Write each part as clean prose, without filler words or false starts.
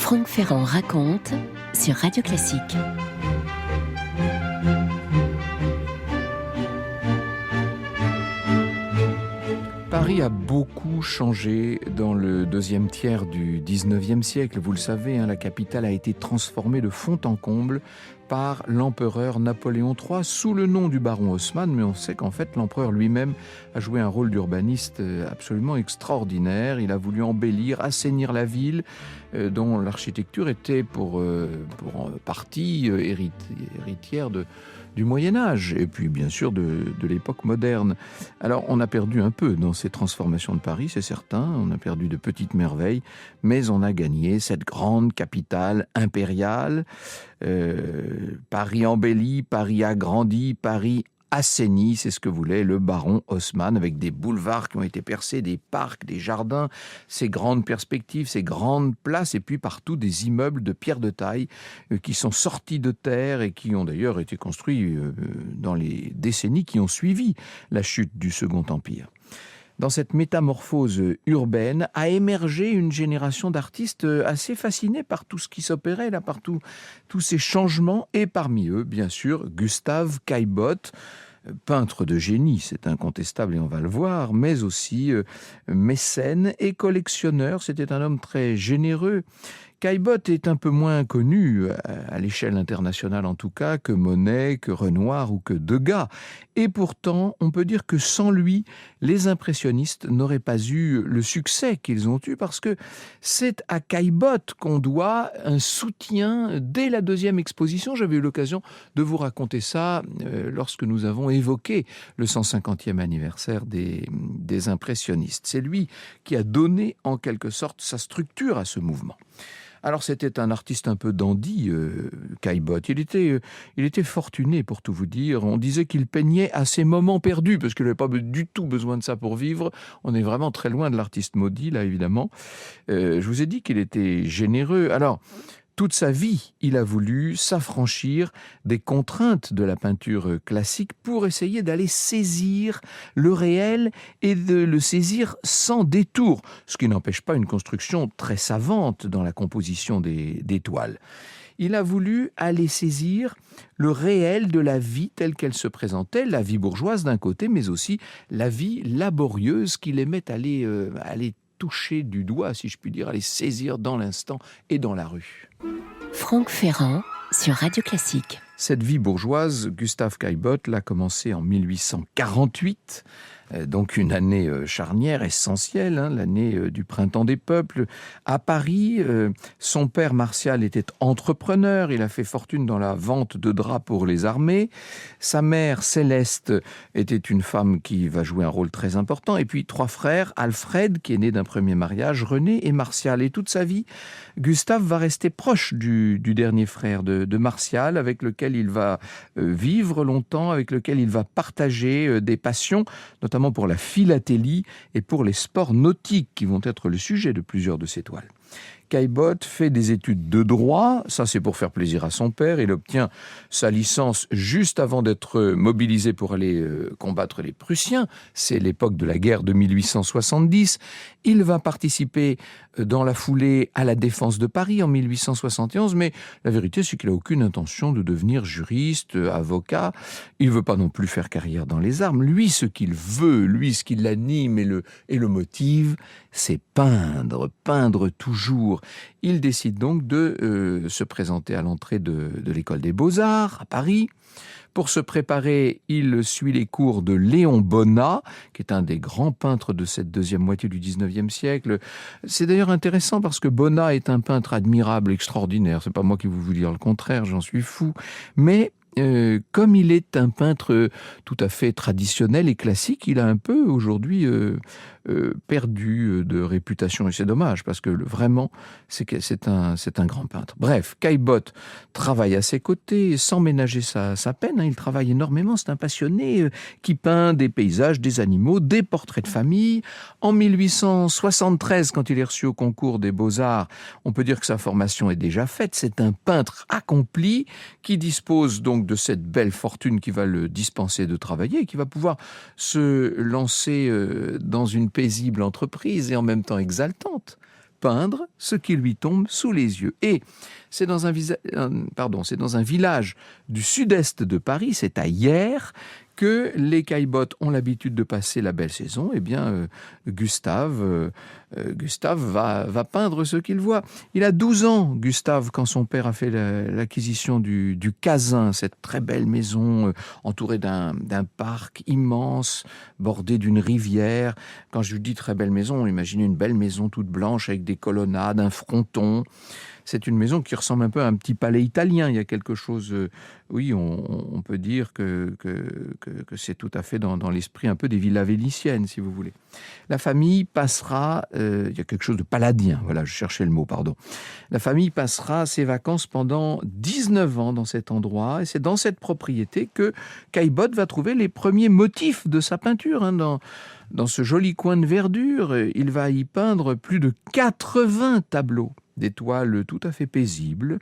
Franck Ferrand raconte sur Radio Classique. Paris a beaucoup changé dans le deuxième tiers du 19e siècle. Vous le savez, la capitale a été transformée de fond en comble par l'empereur Napoléon III sous le nom du baron Haussmann, mais on sait qu'en fait l'empereur lui-même a joué un rôle d'urbaniste absolument extraordinaire. Il a voulu embellir, assainir la ville dont l'architecture était pour partie héritière du Moyen-Âge et puis bien sûr de l'époque moderne. Alors on a perdu un peu dans ces transformations de Paris, c'est certain, on a perdu de petites merveilles, mais on a gagné cette grande capitale impériale. Paris embelli, Paris agrandi, Paris assaini, c'est ce que voulait le baron Haussmann, avec des boulevards qui ont été percés, des parcs, des jardins, ces grandes perspectives, ces grandes places, et puis partout des immeubles de pierre de taille qui sont sortis de terre et qui ont d'ailleurs été construits dans les décennies qui ont suivi la chute du Second Empire. Dans cette métamorphose urbaine a émergé une génération d'artistes assez fascinés par tout ce qui s'opérait là, par tous ces changements, et parmi eux, bien sûr, Gustave Caillebotte, peintre de génie, c'est incontestable et on va le voir, mais aussi mécène et collectionneur. C'était un homme très généreux. Caillebotte est un peu moins connu, à l'échelle internationale en tout cas, que Monet, que Renoir ou que Degas. Et pourtant, on peut dire que sans lui, les impressionnistes n'auraient pas eu le succès qu'ils ont eu, parce que c'est à Caillebotte qu'on doit un soutien dès la deuxième exposition. J'avais eu l'occasion de vous raconter ça lorsque nous avons évoqué le 150e anniversaire des impressionnistes. C'est lui qui a donné en quelque sorte sa structure à ce mouvement. Alors c'était un artiste un peu dandy, Caillebotte. Il était fortuné, pour tout vous dire. On disait qu'il peignait à ses moments perdus, parce qu'il n'avait pas du tout besoin de ça pour vivre. On est vraiment très loin de l'artiste maudit, là, évidemment. Je vous ai dit qu'il était généreux. Alors, toute sa vie, il a voulu s'affranchir des contraintes de la peinture classique pour essayer d'aller saisir le réel et de le saisir sans détour, ce qui n'empêche pas une construction très savante dans la composition des toiles. Il a voulu aller saisir le réel de la vie telle qu'elle se présentait, la vie bourgeoise d'un côté, mais aussi la vie laborieuse qu'il aimait aller toucher du doigt, si je puis dire, aller saisir dans l'instant et dans la rue. Franck Ferrand sur Radio Classique. Cette vie bourgeoise, Gustave Caillebotte l'a commencé en 1848, donc une année charnière, essentielle, l'année du printemps des peuples. À Paris, son père Martial était entrepreneur, il a fait fortune dans la vente de draps pour les armées. Sa mère Céleste était une femme qui va jouer un rôle très important. Et puis 3 frères, Alfred, qui est né d'un premier mariage, René et Martial. Et toute sa vie, Gustave va rester proche du dernier frère de Martial, avec lequel il va vivre longtemps, avec lequel il va partager des passions, notamment pour la philatélie et pour les sports nautiques, qui vont être le sujet de plusieurs de ses toiles. Caillebotte fait des études de droit, ça c'est pour faire plaisir à son père. Il obtient sa licence juste avant d'être mobilisé pour aller combattre les Prussiens. C'est l'époque de la guerre de 1870. Il va participer dans la foulée à la défense de Paris en 1871, mais la vérité c'est qu'il n'a aucune intention de devenir juriste, avocat. Il ne veut pas non plus faire carrière dans les armes. Lui, ce qu'il veut, ce qui l'anime et le motive, c'est peindre toujours. Il décide donc de se présenter à l'entrée de l'école des Beaux-Arts à Paris. Pour se préparer, il suit les cours de Léon Bonnat, qui est un des grands peintres de cette deuxième moitié du 19e siècle. C'est d'ailleurs intéressant parce que Bonnat est un peintre admirable, extraordinaire. C'est pas moi qui vous dire le contraire, j'en suis fou. Mais comme il est un peintre tout à fait traditionnel et classique, il a un peu aujourd'hui perdu de réputation, et c'est dommage parce que vraiment c'est un grand peintre. Bref, Caillebotte travaille à ses côtés sans ménager sa peine, il travaille énormément, c'est un passionné qui peint des paysages, des animaux, des portraits de famille. En 1873, quand il est reçu au concours des Beaux-Arts, on peut dire que sa formation est déjà faite, c'est un peintre accompli qui dispose donc de cette belle fortune qui va le dispenser de travailler et qui va pouvoir se lancer dans une paisible entreprise et en même temps exaltante, peindre ce qui lui tombe sous les yeux. Et c'est dans un village du sud-est de Paris, c'est à Hyères, que les caillebottes ont l'habitude de passer la belle saison. Eh bien, Gustave va peindre ce qu'il voit. Il a 12 ans, Gustave, quand son père a fait l'acquisition du Cazin, cette très belle maison entourée d'un parc immense, bordé d'une rivière. Quand je dis très belle maison, imaginez une belle maison toute blanche avec des colonnades, un fronton. C'est une maison qui ressemble un peu à un petit palais italien. Il y a quelque chose, oui, on peut dire que c'est tout à fait dans l'esprit un peu des villas vénitiennes, si vous voulez. La famille passera, il y a quelque chose de paladien, voilà, je cherchais le mot, pardon. La famille passera ses vacances pendant 19 ans dans cet endroit, et c'est dans cette propriété que Caillebotte va trouver les premiers motifs de sa peinture, dans ce joli coin de verdure. Il va y peindre plus de 80 tableaux, des toiles tout à fait paisibles,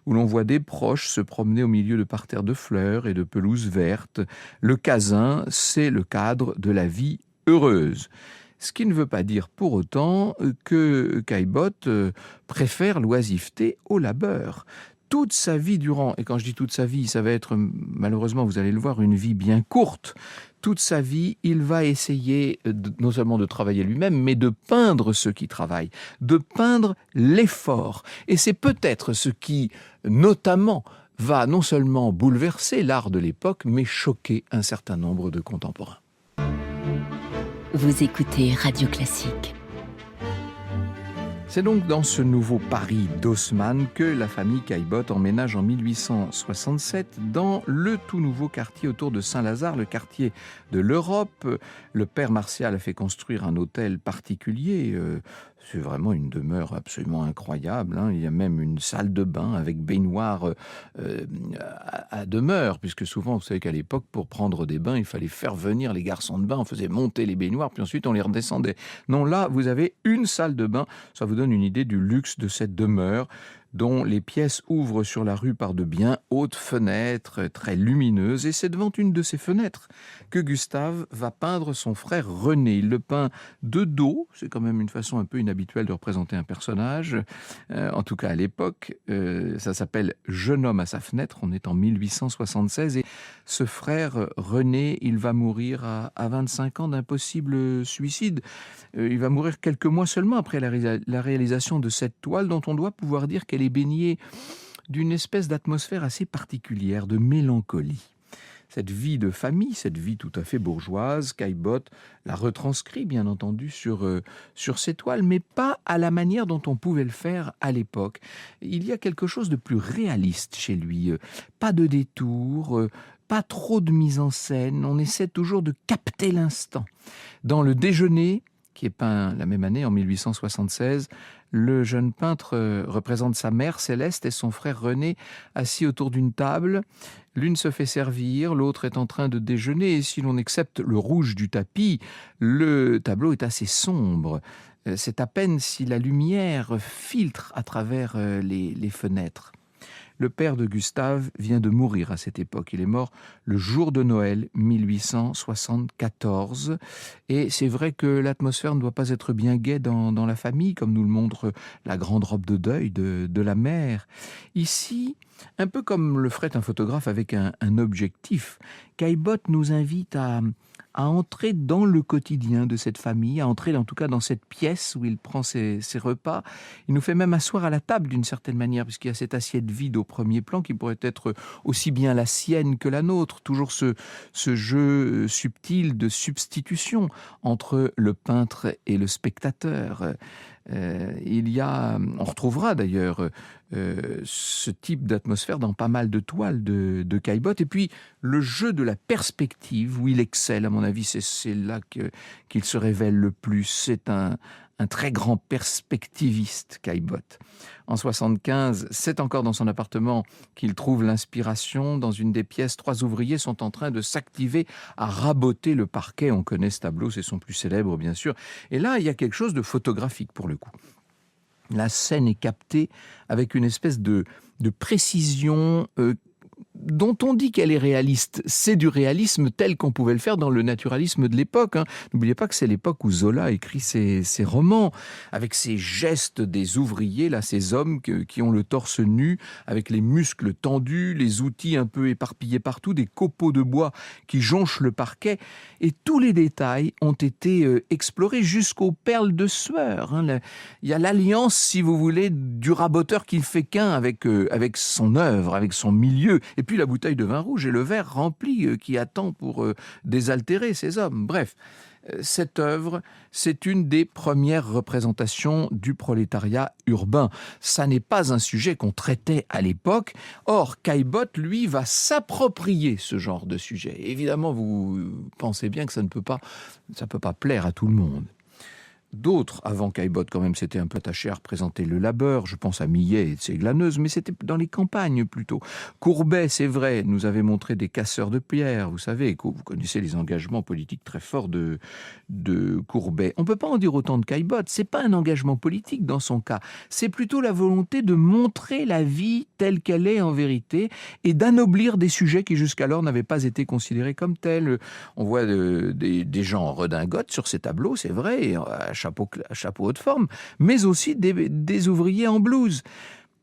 où l'on voit des proches se promener au milieu de parterres de fleurs et de pelouses vertes. Le Cazin, c'est le cadre de la vie heureuse. Ce qui ne veut pas dire pour autant que Caillebotte préfère l'oisiveté au labeur. Toute sa vie durant, et quand je dis toute sa vie, ça va être, malheureusement, vous allez le voir, une vie bien courte. Toute sa vie, il va essayer non seulement de travailler lui-même, mais de peindre ceux qui travaillent, de peindre l'effort. Et c'est peut-être ce qui, notamment, va non seulement bouleverser l'art de l'époque, mais choquer un certain nombre de contemporains. Vous écoutez Radio Classique. C'est donc dans ce nouveau Paris d'Haussmann que la famille Caillebotte emménage en 1867 dans le tout nouveau quartier autour de Saint-Lazare, le quartier de l'Europe. Le père Martial a fait construire un hôtel particulier. C'est vraiment une demeure absolument incroyable. Il y a même une salle de bain avec baignoire à demeure, puisque souvent, vous savez qu'à l'époque, pour prendre des bains, il fallait faire venir les garçons de bain. On faisait monter les baignoires, puis ensuite on les redescendait. Non, là, vous avez une salle de bain. Ça vous donne une idée du luxe de cette demeure, dont les pièces ouvrent sur la rue par de bien hautes fenêtres, très lumineuses. Et c'est devant une de ces fenêtres que Gustave va peindre son frère René. Il le peint de dos, c'est quand même une façon un peu inhabituelle de représenter un personnage, en tout cas à l'époque. Ça s'appelle « Jeune homme à sa fenêtre », on est en 1876. Et ce frère René, il va mourir à 25 ans d'un possible suicide. Il va mourir quelques mois seulement après la réalisation de cette toile, dont on doit pouvoir dire qu'elle est baignée d'une espèce d'atmosphère assez particulière, de mélancolie. Cette vie de famille, cette vie tout à fait bourgeoise, Caillebotte la retranscrit bien entendu sur ses toiles, mais pas à la manière dont on pouvait le faire à l'époque. Il y a quelque chose de plus réaliste chez lui, pas de détour, pas trop de mise en scène, on essaie toujours de capter l'instant. Dans Le Déjeuner, qui est peint la même année, en 1876, le jeune peintre représente sa mère Céleste et son frère René assis autour d'une table. L'une se fait servir, l'autre est en train de déjeuner, et si l'on accepte le rouge du tapis, le tableau est assez sombre. C'est à peine si la lumière filtre à travers les fenêtres. Le père de Gustave vient de mourir à cette époque. Il est mort le jour de Noël 1874. Et c'est vrai que l'atmosphère ne doit pas être bien gaie dans la famille, comme nous le montre la grande robe de deuil de la mère. Ici, un peu comme le ferait un photographe avec un objectif, Caillebotte nous invite à entrer dans le quotidien de cette famille, à entrer en tout cas dans cette pièce où il prend ses repas. Il nous fait même asseoir à la table d'une certaine manière, puisqu'il y a cette assiette vide au premier plan qui pourrait être aussi bien la sienne que la nôtre. Toujours ce jeu subtil de substitution entre le peintre et le spectateur. On retrouvera d'ailleurs ce type d'atmosphère dans pas mal de toiles de Caillebotte. Et puis le jeu de la perspective, où il excelle, à mon avis, c'est là qu'il se révèle le plus. C'est un très grand perspectiviste, Caillebotte. En 1975, c'est encore dans son appartement qu'il trouve l'inspiration. Dans une des pièces, 3 ouvriers sont en train de s'activer à raboter le parquet. On connaît ce tableau, c'est son plus célèbre, bien sûr. Et là, il y a quelque chose de photographique, pour le coup. La scène est captée avec une espèce de précision dont on dit qu'elle est réaliste, c'est du réalisme tel qu'on pouvait le faire dans le naturalisme de l'époque. N'oubliez pas que c'est l'époque où Zola écrit ses romans, avec ces gestes des ouvriers, là, ces hommes qui ont le torse nu, avec les muscles tendus, les outils un peu éparpillés partout, des copeaux de bois qui jonchent le parquet. Et tous les détails ont été explorés jusqu'aux perles de sueur. Il y a l'alliance, si vous voulez, du raboteur qui ne fait qu'un avec son œuvre, avec son milieu, et puis la bouteille de vin rouge et le verre rempli qui attend pour désaltérer ces hommes. Bref, cette œuvre, c'est une des premières représentations du prolétariat urbain. Ça n'est pas un sujet qu'on traitait à l'époque. Or, Caillebotte, lui, va s'approprier ce genre de sujet. Évidemment, vous pensez bien que ça peut pas plaire à tout le monde. D'autres, avant Caillebotte, quand même, s'étaient un peu attachés à représenter le labeur. Je pense à Millet et de ses glaneuses, mais c'était dans les campagnes plutôt. Courbet, c'est vrai, nous avait montré des casseurs de pierres. Vous savez, vous connaissez les engagements politiques très forts de Courbet. On ne peut pas en dire autant de Caillebotte. C'est pas un engagement politique dans son cas. C'est plutôt la volonté de montrer la vie telle qu'elle est en vérité et d'anoblir des sujets qui jusqu'alors n'avaient pas été considérés comme tels. On voit des gens en redingote sur ces tableaux, c'est vrai, chapeau haut de forme, mais aussi des ouvriers en blouse.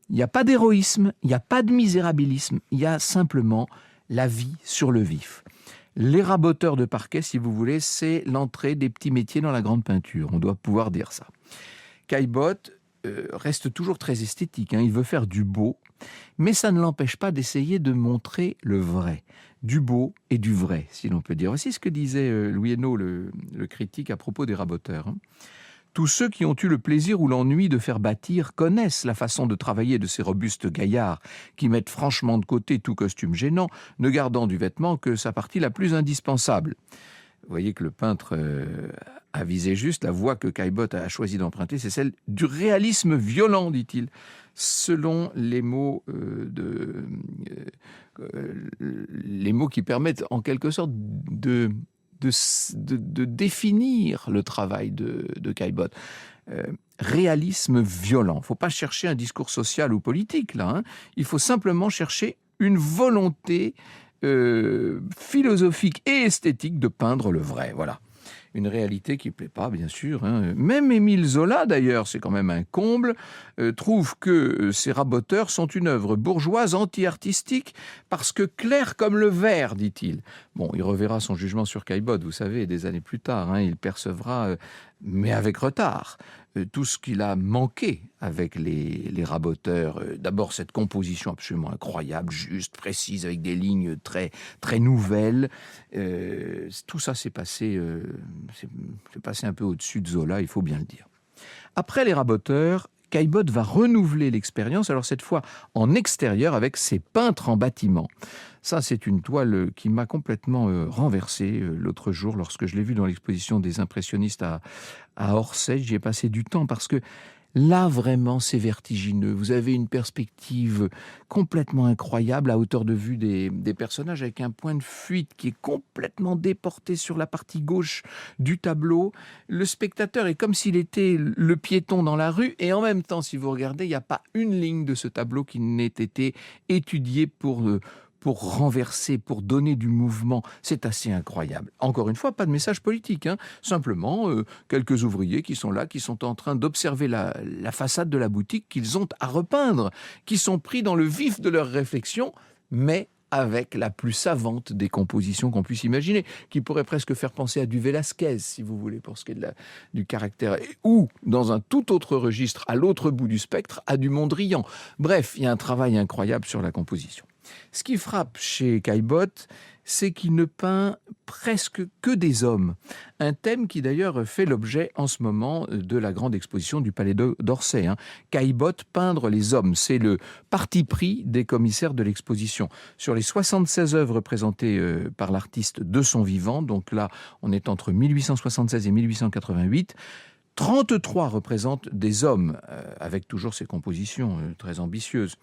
Il n'y a pas d'héroïsme, il n'y a pas de misérabilisme, il y a simplement la vie sur le vif. Les raboteurs de parquet, si vous voulez, c'est l'entrée des petits métiers dans la grande peinture, on doit pouvoir dire ça. Caillebotte reste toujours très esthétique, il veut faire du beau, mais ça ne l'empêche pas d'essayer de montrer le vrai, du beau et du vrai, si l'on peut dire. Voici ce que disait Louis Hénault, le critique, à propos des raboteurs. Tous ceux qui ont eu le plaisir ou l'ennui de faire bâtir connaissent la façon de travailler de ces robustes gaillards qui mettent franchement de côté tout costume gênant, ne gardant du vêtement que sa partie la plus indispensable. Vous voyez que le peintre a visé juste. La voie que Caillebotte a choisi d'emprunter, c'est celle du réalisme violent, dit-il, selon les mots les mots qui permettent en quelque sorte de définir le travail de Caillebotte. Réalisme violent. Il ne faut pas chercher un discours social ou politique, là. Il faut simplement chercher une volonté philosophique et esthétique de peindre le vrai. Voilà. Une réalité qui ne plaît pas, bien sûr. Même Émile Zola, d'ailleurs, c'est quand même un comble, trouve que ces raboteurs sont une œuvre bourgeoise anti-artistique parce que claire comme le verre, dit-il. Bon, il reverra son jugement sur Caillebotte, vous savez, des années plus tard. Il percevra, mais avec retard, tout ce qu'il a manqué avec les raboteurs. D'abord, cette composition absolument incroyable, juste, précise, avec des lignes très, très nouvelles. Tout ça s'est passé un peu au-dessus de Zola, il faut bien le dire. Après les raboteurs, Caillebotte va renouveler l'expérience, alors cette fois en extérieur avec ses peintres en bâtiment. Ça, c'est une toile qui m'a complètement renversé l'autre jour lorsque je l'ai vue dans l'exposition des impressionnistes à Orsay. J'y ai passé du temps parce que là, vraiment, c'est vertigineux. Vous avez une perspective complètement incroyable à hauteur de vue des personnages avec un point de fuite qui est complètement déporté sur la partie gauche du tableau. Le spectateur est comme s'il était le piéton dans la rue et en même temps, si vous regardez, il n'y a pas une ligne de ce tableau qui n'ait été étudiée pour renverser, pour donner du mouvement. C'est assez incroyable. Encore une fois, pas de message politique. Simplement, quelques ouvriers qui sont là, qui sont en train d'observer la façade de la boutique qu'ils ont à repeindre, qui sont pris dans le vif de leur réflexion, mais avec la plus savante des compositions qu'on puisse imaginer, qui pourrait presque faire penser à du Velázquez, si vous voulez, pour ce qui est du caractère, ou, dans un tout autre registre, à l'autre bout du spectre, à du Mondrian. Bref, il y a un travail incroyable sur la composition. Ce qui frappe chez Caillebotte, c'est qu'il ne peint presque que des hommes. Un thème qui d'ailleurs fait l'objet en ce moment de la grande exposition du Palais d'Orsay. Caillebotte, peindre les hommes, c'est le parti pris des commissaires de l'exposition. Sur les 76 œuvres présentées par l'artiste de son vivant, donc là on est entre 1876 et 1888, 33 représentent des hommes, avec toujours ces compositions très ambitieuses.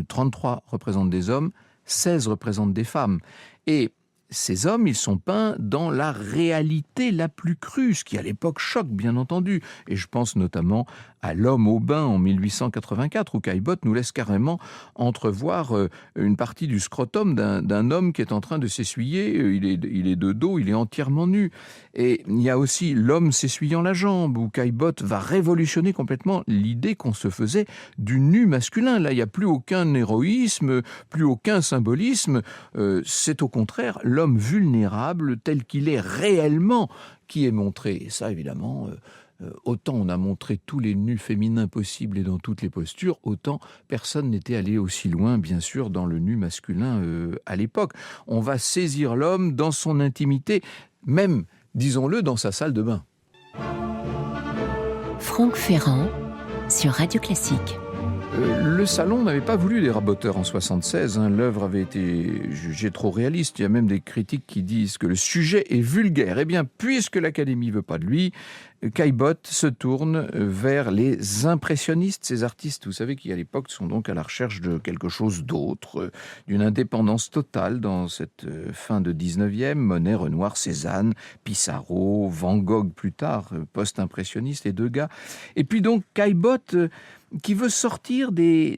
33 représentent des hommes, 16 représentent des femmes. Et ces hommes, ils sont peints dans la réalité la plus crue, ce qui à l'époque choque, bien entendu. Et je pense notamment à L'homme au bain en 1884, où Caillebotte nous laisse carrément entrevoir une partie du scrotum d'un homme qui est en train de s'essuyer. Il est de dos, il est entièrement nu. Et il y a aussi L'homme s'essuyant la jambe, où Caillebotte va révolutionner complètement l'idée qu'on se faisait du nu masculin. Là, il n'y a plus aucun héroïsme, plus aucun symbolisme. C'est au contraire l'homme vulnérable tel qu'il est réellement qui est montré. Et ça, évidemment, autant on a montré tous les nus féminins possibles et dans toutes les postures, autant personne n'était allé aussi loin, bien sûr, dans le nu masculin à l'époque. On va saisir l'homme dans son intimité, même, disons-le, dans sa salle de bain. Franck Ferrand sur Radio Classique. Le Salon n'avait pas voulu des raboteurs en 76. L'œuvre avait été jugée trop réaliste. Il y a même des critiques qui disent que le sujet est vulgaire. Eh bien, puisque l'Académie ne veut pas de lui, Caillebotte se tourne vers les impressionnistes, ces artistes, vous savez, qui à l'époque sont donc à la recherche de quelque chose d'autre, d'une indépendance totale dans cette fin de 19e. Monet, Renoir, Cézanne, Pissarro, Van Gogh plus tard, post-impressionniste, et Degas. Et puis donc Caillebotte qui veut sortir des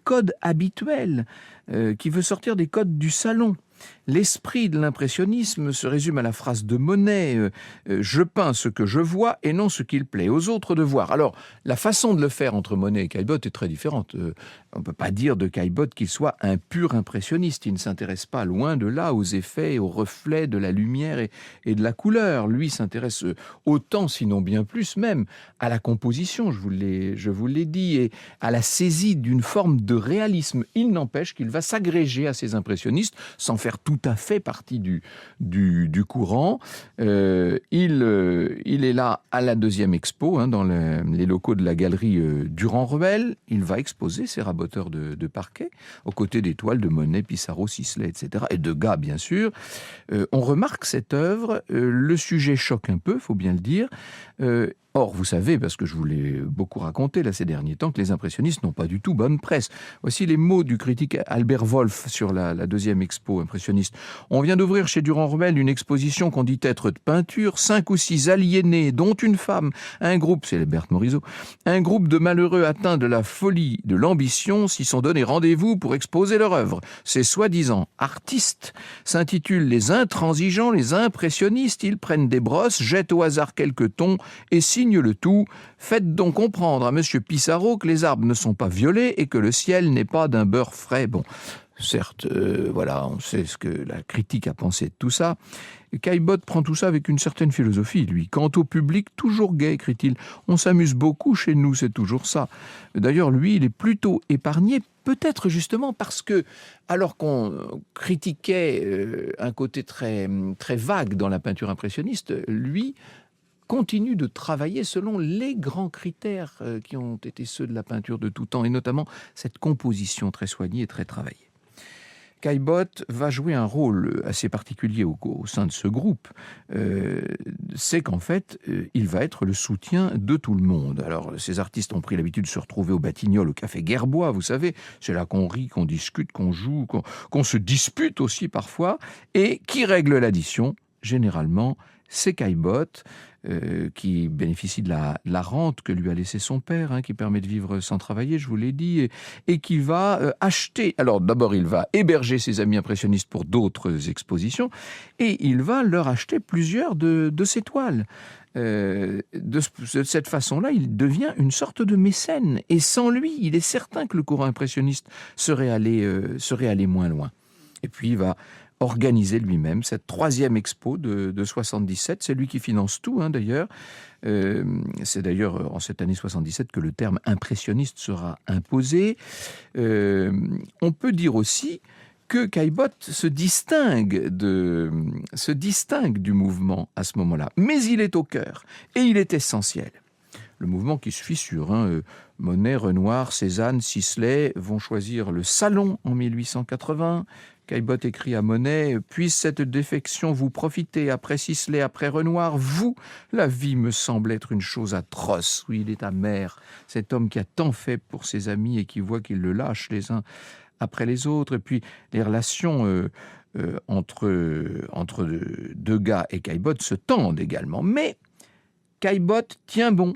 codes habituels, qui veut sortir des codes du salon. L'esprit de l'impressionnisme se résume à la phrase de Monet « Je peins ce que je vois et non ce qu'il plaît aux autres de voir ». Alors, la façon de le faire entre Monet et Caillebotte est très différente. On ne peut pas dire de Caillebotte qu'il soit un pur impressionniste. Il ne s'intéresse pas, loin de là, aux effets, aux reflets de la lumière et de la couleur. Lui s'intéresse autant, sinon bien plus même, à la composition, je vous l'ai dit, et à la saisie d'une forme de réalisme. Il n'empêche qu'il va s'agréger à ces impressionnistes sans faire tout à fait partie du courant. Il est là à la deuxième expo, dans les locaux de la galerie Durand-Ruel. Il va exposer ses raboteurs de parquet, aux côtés des toiles de Monet, Pissarro, Sisley, etc. Et Degas, bien sûr. On remarque cette œuvre. Le sujet choque un peu, il faut bien le dire. Or, vous savez, parce que je vous l'ai beaucoup raconté là ces derniers temps, que les impressionnistes n'ont pas du tout bonne presse. Voici les mots du critique Albert Wolff sur la deuxième expo impressionniste. On vient d'ouvrir chez Durand-Ruel une exposition qu'on dit être de peinture. 5 ou 6 aliénés, dont une femme, un groupe, c'est Berthe Morisot, un groupe de malheureux atteints de la folie, de l'ambition, s'y sont donné rendez-vous pour exposer leur œuvre. Ces soi-disant artistes s'intitulent les intransigeants, les impressionnistes. Ils prennent des brosses, jettent au hasard quelques tons et signe le tout. Faites donc comprendre à monsieur Pissarro que les arbres ne sont pas violets et que le ciel n'est pas d'un beurre frais. Bon, certes, voilà, on sait ce que la critique a pensé de tout ça. Caillebotte prend tout ça avec une certaine philosophie, lui. Quant au public, toujours gai, écrit-il. On s'amuse beaucoup chez nous, c'est toujours ça. D'ailleurs, lui, il est plutôt épargné, peut-être justement parce que, alors qu'on critiquait un côté très, très vague dans la peinture impressionniste, lui continue de travailler selon les grands critères qui ont été ceux de la peinture de tout temps, et notamment cette composition très soignée et très travaillée. Caillebotte va jouer un rôle assez particulier au sein de ce groupe. C'est qu'en fait, il va être le soutien de tout le monde. Alors, ces artistes ont pris l'habitude de se retrouver au Batignolles, au Café Gerbois, vous savez. C'est là qu'on rit, qu'on discute, qu'on joue, qu'on se dispute aussi parfois. Et qui règle l'addition ? Généralement, c'est Caillebotte, qui bénéficie de la rente que lui a laissé son père, qui permet de vivre sans travailler, je vous l'ai dit, et qui va acheter. Alors d'abord, il va héberger ses amis impressionnistes pour d'autres expositions, et il va leur acheter plusieurs de ses toiles. De cette façon-là, il devient une sorte de mécène, et sans lui, il est certain que le courant impressionniste serait allé moins loin. Et puis il va organiser lui-même cette troisième expo de 77. C'est lui qui finance tout, d'ailleurs. C'est d'ailleurs en cette année 77 que le terme impressionniste sera imposé. On peut dire aussi que Caillebotte se distingue du mouvement à ce moment-là. Mais il est au cœur et il est essentiel. Le mouvement qui se fissure. Monet, Renoir, Cézanne, Sisley vont choisir le salon en 1880. Caillebotte écrit à Monet « Puisse cette défection vous profiter après Sisley, après Renoir, vous, la vie me semble être une chose atroce. » Oui, il est amer, cet homme qui a tant fait pour ses amis et qui voit qu'ils le lâchent les uns après les autres. Et puis les relations entre Degas et Caillebotte se tendent également. Mais Caillebotte tient bon.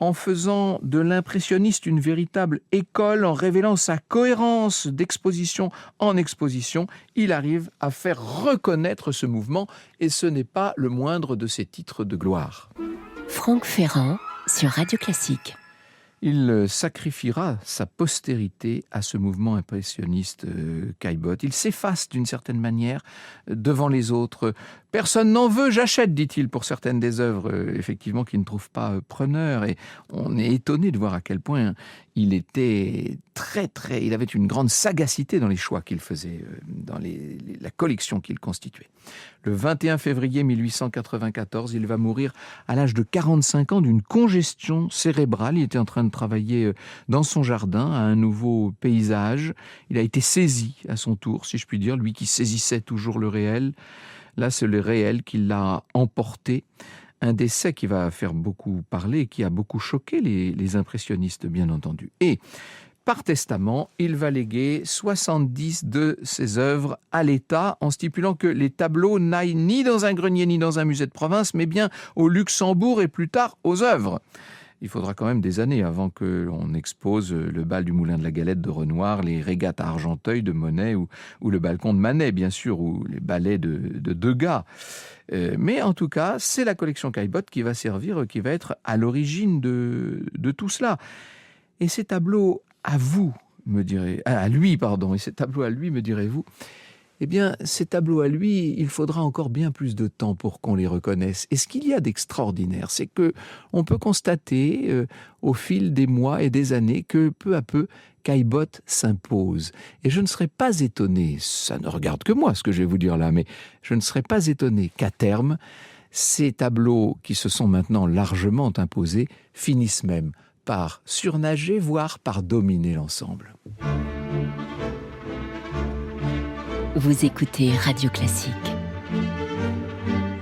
en faisant de l'impressionniste une véritable école, en révélant sa cohérence d'exposition en exposition. Il arrive à faire reconnaître ce mouvement et ce n'est pas le moindre de ses titres de gloire. Franck Ferrand sur Radio Classique. Il sacrifiera sa postérité à ce mouvement impressionniste Caillebotte. Il s'efface d'une certaine manière devant les autres. Personne n'en veut, j'achète, dit-il, pour certaines des œuvres, effectivement, qui ne trouvent pas preneur. Et on est étonné de voir à quel point il était il avait une grande sagacité dans les choix qu'il faisait, dans la collection qu'il constituait. Le 21 février 1894, il va mourir à l'âge de 45 ans d'une congestion cérébrale. Il était en train de travailler dans son jardin à un nouveau paysage. Il a été saisi à son tour, si je puis dire, lui qui saisissait toujours le réel. Là, c'est le réel qui l'a emporté. Un décès qui va faire beaucoup parler, qui a beaucoup choqué les impressionnistes, bien entendu. Et par testament, il va léguer 70 de ses œuvres à l'État, en stipulant que les tableaux n'aillent ni dans un grenier ni dans un musée de province, mais bien au Luxembourg et plus tard aux œuvres. Il faudra quand même des années avant que l'on expose le bal du Moulin de la Galette de Renoir, les régates à Argenteuil de Monet ou le balcon de Manet, bien sûr, ou les ballets de Degas. Mais en tout cas, c'est la collection Caillebotte qui va servir, qui va être à l'origine de tout cela. Et ces tableaux à lui, et ces tableaux à lui, me direz-vous, eh bien, ces tableaux à lui, il faudra encore bien plus de temps pour qu'on les reconnaisse. Et ce qu'il y a d'extraordinaire, c'est que on peut constater au fil des mois et des années que peu à peu, Caillebotte s'impose. Et je ne serais pas étonné, ça ne regarde que moi ce que je vais vous dire là, mais je ne serais pas étonné qu'à terme, ces tableaux qui se sont maintenant largement imposés finissent même par surnager, voire par dominer l'ensemble. Vous écoutez Radio Classique.